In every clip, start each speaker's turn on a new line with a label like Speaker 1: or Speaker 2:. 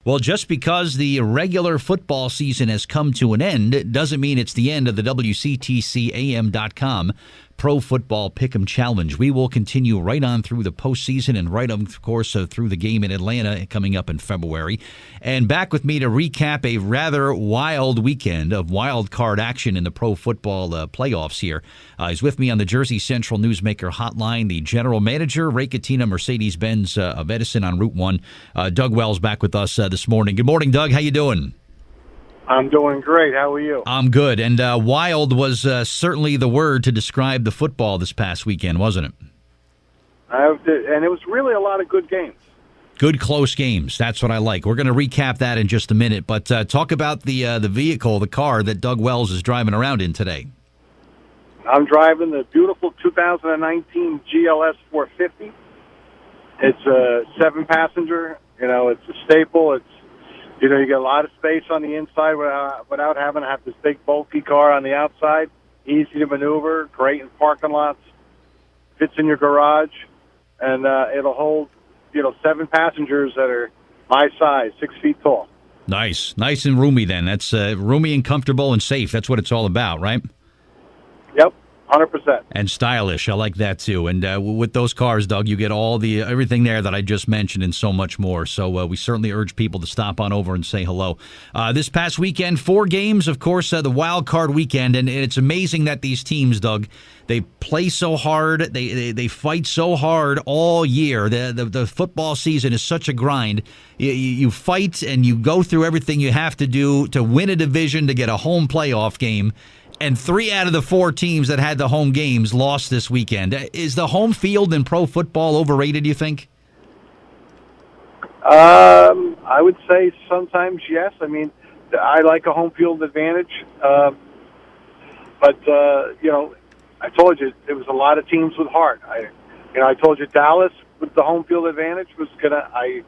Speaker 1: Well, just because the regular football season has come to an end, it doesn't mean it's the end of the WCTCAM.com Pro Football Pick'em Challenge. We will continue right on through the postseason and right on, of course, through the game in Atlanta coming up in February. And back with me to recap a rather wild weekend of Wildcard action in the pro football playoffs here. He's with me on the Jersey Central Newsmaker Hotline, the general manager, Ray Catena Mercedes-Benz of Edison on Route 1. Doug Wells back with us this morning. Good morning, Doug. How you doing?
Speaker 2: I'm doing great. How are you?
Speaker 1: I'm good. And wild was certainly the word to describe the football this past weekend, wasn't it?
Speaker 2: And it was really a lot of good games.
Speaker 1: Good, close games. That's what I like. We're going to recap that in just a minute. But talk about the vehicle, the car that Doug Wells is driving around in today.
Speaker 2: I'm driving the beautiful 2019 GLS 450. It's a 7-passenger. It's a staple. You get a lot of space on the inside without having to have this big, bulky car on the outside. Easy to maneuver, great in parking lots, fits in your garage, and it'll hold, 7 passengers that are my size, 6 feet tall.
Speaker 1: Nice and roomy then. That's roomy and comfortable and safe. That's what it's all about, right?
Speaker 2: Yep. 100%.
Speaker 1: And stylish. I like that too. And with those cars, Doug, you get all everything there that I just mentioned and so much more. So we certainly urge people to stop on over and say hello. This past weekend, 4 games, of course, the wild card weekend. And it's amazing that these teams, Doug, they play so hard. They fight so hard all year. The football season is such a grind. You fight and you go through everything you have to do to win a division, to get a home playoff game. And 3 out of the 4 teams that had the home games lost this weekend. Is the home field in pro football overrated, you think?
Speaker 2: I would say sometimes yes. I mean, I like a home field advantage. But I told you, there was a lot of teams with heart. I told you Dallas with the home field advantage was going to...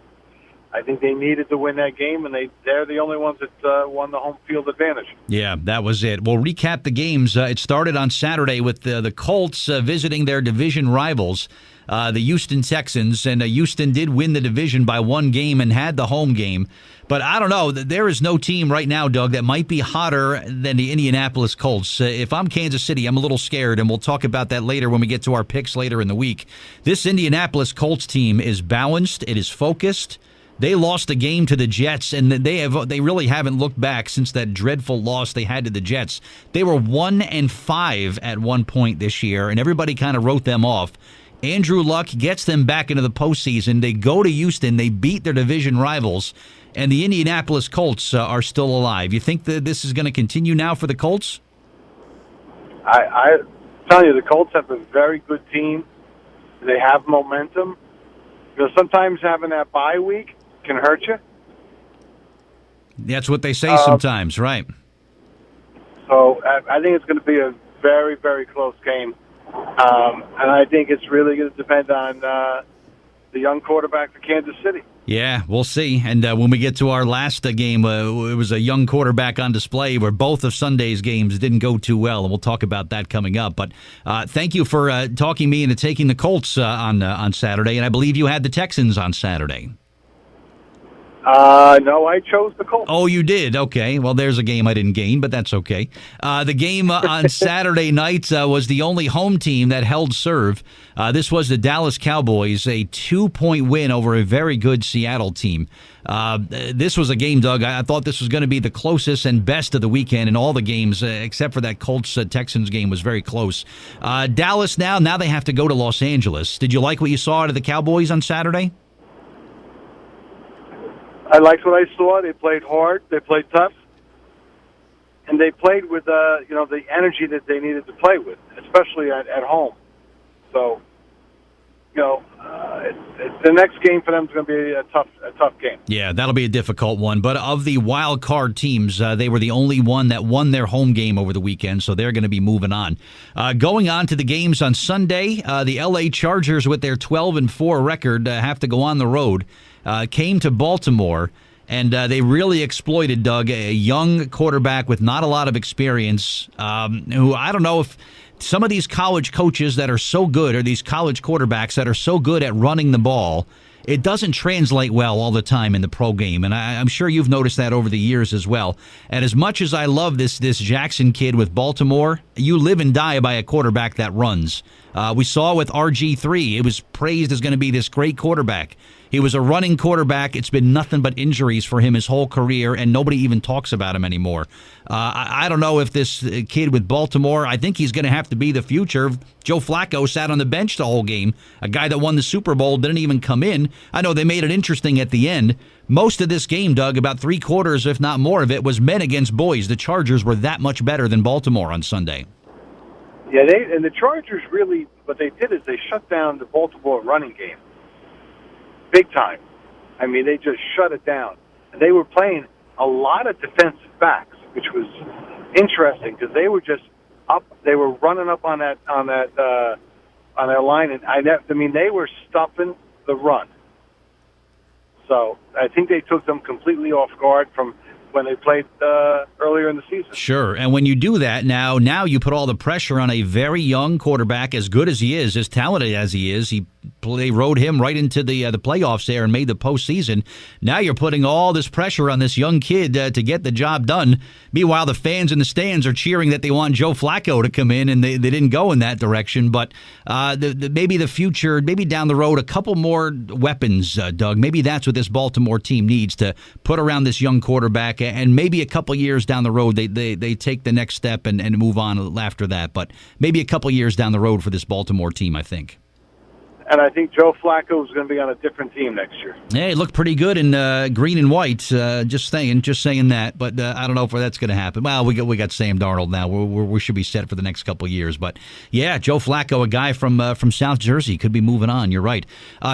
Speaker 2: I think they needed to win that game, and they're the only ones that won the home field advantage. Yeah,
Speaker 1: that was it. We'll recap the games. It started on Saturday with the Colts visiting their division rivals, the Houston Texans, and Houston did win the division by 1 game and had the home game. But I don't know. There is no team right now, Doug, that might be hotter than the Indianapolis Colts. If I'm Kansas City, I'm a little scared, and we'll talk about that later when we get to our picks later in the week. This Indianapolis Colts team is balanced. It is focused. They lost a game to the Jets, and they really haven't looked back since that dreadful loss they had to the Jets. They were 1-5 at one point this year, and everybody kind of wrote them off. Andrew Luck gets them back into the postseason. They go to Houston. They beat their division rivals, and the Indianapolis Colts are still alive. You think that this is going to continue now for the Colts?
Speaker 2: I'm telling you, the Colts have a very good team. They have momentum. Sometimes having that bye week can hurt you.
Speaker 1: That's what they say sometimes, right?
Speaker 2: So I think it's going to be a very, very close game. And I think it's really going to depend on the young quarterback for Kansas City.
Speaker 1: Yeah, we'll see. And when we get to our last game, it was a young quarterback on display where both of Sunday's games didn't go too well, and we'll talk about that coming up. But thank you for talking me into taking the Colts on Saturday, and I believe you had the Texans on Saturday.
Speaker 2: No, I chose the Colts.
Speaker 1: Oh, you did? Okay. Well, there's a game I didn't gain, but that's okay. The game on Saturday night was the only home team that held serve. This was the Dallas Cowboys, a 2-point win over a very good Seattle team. This was a game, Doug, I thought this was going to be the closest and best of the weekend, and all the games, except for that Colts-Texans game, was very close. Dallas now they have to go to Los Angeles. Did you like what you saw out of the Cowboys on Saturday?
Speaker 2: I liked what I saw. They played hard. They played tough. And they played with, the energy that they needed to play with, especially at home. So, the next game for them is going to be a tough game. Yeah,
Speaker 1: that'll be a difficult one. But of the wild card teams, they were the only one that won their home game over the weekend, so they're going to be moving on. Going on to the games on Sunday, the L.A. Chargers with their 12-4 record have to go on the road. Came to Baltimore, and they really exploited, Doug, a young quarterback with not a lot of experience, who I don't know if some of these college coaches that are so good, or these college quarterbacks that are so good at running the ball, it doesn't translate well all the time in the pro game, and I'm sure you've noticed that over the years as well. And as much as I love this Jackson kid with Baltimore, you live and die by a quarterback that runs. We saw with RG3, it was praised as going to be this great quarterback. He was a running quarterback. It's been nothing but injuries for him his whole career, and nobody even talks about him anymore. I don't know if this kid with Baltimore, I think he's going to have to be the future. Joe Flacco sat on the bench the whole game. A guy that won the Super Bowl didn't even come in. I know they made it interesting at the end. Most of this game, Doug, about 3/4, if not more of it, was men against boys. The Chargers were that much better than Baltimore on Sunday.
Speaker 2: Yeah, and the Chargers really, what they did is they shut down the Baltimore running game. Big time. I mean, they just shut it down. And they were playing a lot of defensive backs, which was interesting because they were just up. They were running up on that line, and I mean, they were stuffing the run. So I think they took them completely off guard from when they played earlier in the season.
Speaker 1: Sure, and when you do that, now you put all the pressure on a very young quarterback, as good as he is, as talented as he is. They rode him right into the playoffs there and made the postseason. Now you're putting all this pressure on this young kid to get the job done. Meanwhile, the fans in the stands are cheering that they want Joe Flacco to come in, and they didn't go in that direction. But maybe the future, maybe down the road, a couple more weapons, Doug. Maybe that's what this Baltimore team needs to put around this young quarterback, and maybe a couple years down the road they take the next step and move on after that. But maybe a couple years down the road for this Baltimore team, I think.
Speaker 2: And I think Joe Flacco is going to be on a different team next year.
Speaker 1: Hey, it looked pretty good in green and white. Just saying that. But I don't know if that's going to happen. Well, we got Sam Darnold now. We should be set for the next couple of years. But yeah, Joe Flacco, a guy from South Jersey, could be moving on. You're right.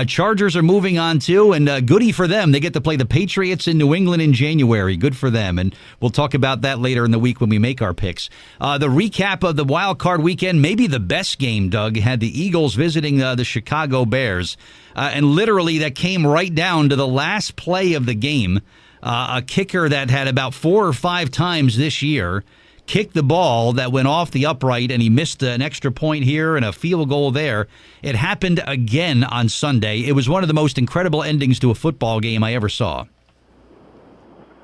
Speaker 1: Chargers are moving on too, and goody for them. They get to play the Patriots in New England in January. Good for them. And we'll talk about that later in the week when we make our picks. The recap of the Wildcard weekend, maybe the best game, Doug, had the Eagles visiting the Chicago Bears, and literally that came right down to the last play of the game. A kicker that had about 4 or 5 times this year kicked the ball that went off the upright, and he missed an extra point here and a field goal there. It happened again on Sunday. It was one of the most incredible endings to a football game I ever saw.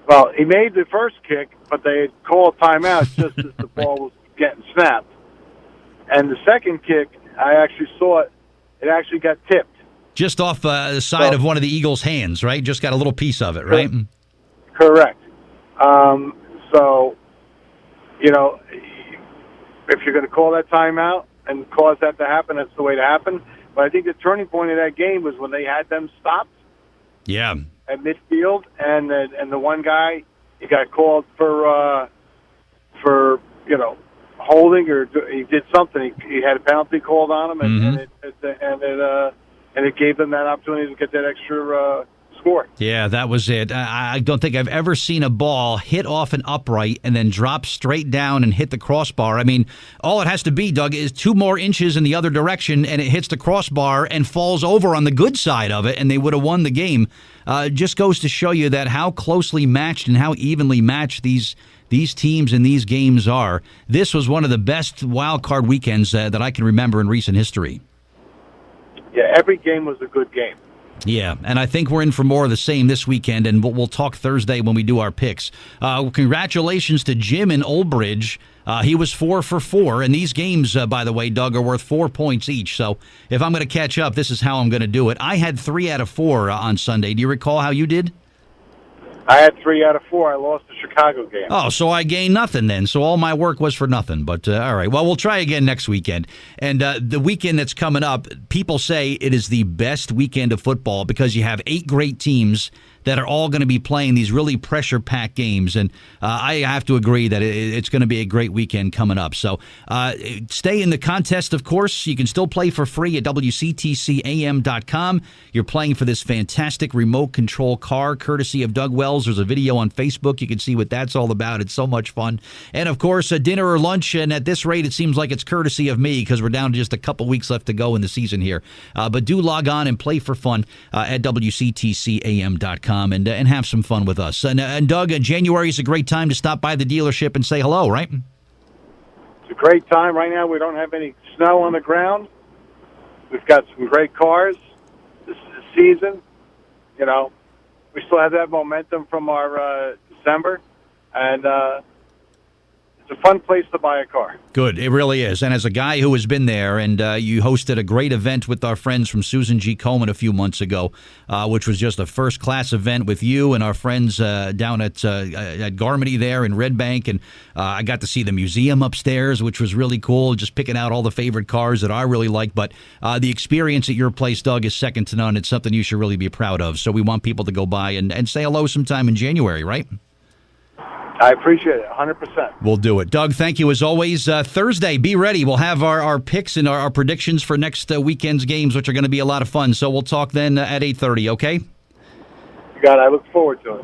Speaker 2: Well, he made the first kick, but they had called timeout just as the ball was getting snapped. And the second kick, I actually saw it. It actually got tipped.
Speaker 1: Just off the side of one of the Eagles' hands, right? Just got a little piece of it, right?
Speaker 2: Correct. So, you know, if you're going to call that timeout and cause that to happen, that's the way to happen. But I think the turning point of that game was when they had them stopped.
Speaker 1: Yeah.
Speaker 2: At midfield, and the one guy, he got called for holding, or he did something. He had a penalty called on him, and it gave them that opportunity to get that extra score.
Speaker 1: Yeah, that was it. I don't think I've ever seen a ball hit off an upright and then drop straight down and hit the crossbar. I mean, all it has to be, Doug, is 2 more inches in the other direction, and it hits the crossbar and falls over on the good side of it, and they would have won the game. Just goes to show you that how closely matched and how evenly matched these teams and these games are. This was one of the best wild card weekends that I can remember in recent history.
Speaker 2: Yeah, every game was a good game.
Speaker 1: Yeah, and I think we're in for more of the same this weekend, and we'll talk Thursday when we do our picks. Congratulations to Jim in Old Bridge. He was 4 for 4, and these games, by the way, Doug, are worth 4 points each. So if I'm going to catch up, this is how I'm going to do it. I had 3 out of 4 on Sunday. Do you recall how you did?
Speaker 2: I had 3 out of 4. I lost the Chicago game.
Speaker 1: Oh, so I gained nothing then. So all my work was for nothing. But all right. Well, we'll try again next weekend. And the weekend that's coming up, people say it is the best weekend of football because you have 8 great teams that are all going to be playing these really pressure-packed games. And I have to agree that it's going to be a great weekend coming up. So stay in the contest, of course. You can still play for free at WCTCAM.com. You're playing for this fantastic remote control car, courtesy of Doug Wells. There's a video on Facebook. You can see what that's all about. It's so much fun. And, of course, a dinner or lunch. And at this rate, it seems like it's courtesy of me because we're down to just a couple weeks left to go in the season here. But do log on and play for fun at WCTCAM.com. And have some fun with us. And Doug, January is a great time to stop by the dealership and say hello, right?
Speaker 2: It's a great time. Right now we don't have any snow on the ground. We've got some great cars this season. we still have that momentum from our December, and it's a fun place to buy a car.
Speaker 1: Good. It really is. And as a guy who has been there, and you hosted a great event with our friends from Susan G. Komen a few months ago, which was just a first-class event with you and our friends down at Garmity there in Red Bank. And I got to see the museum upstairs, which was really cool, just picking out all the favorite cars that I really like. But the experience at your place, Doug, is second to none. It's something you should really be proud of. So we want people to go by and say hello sometime in January, right?
Speaker 2: I appreciate it, 100%.
Speaker 1: We'll do it. Doug, thank you as always. Thursday, be ready. We'll have our picks and our predictions for next weekend's games, which are going to be a lot of fun. So we'll talk then at 8:30, okay?
Speaker 2: You got it. I look forward to it.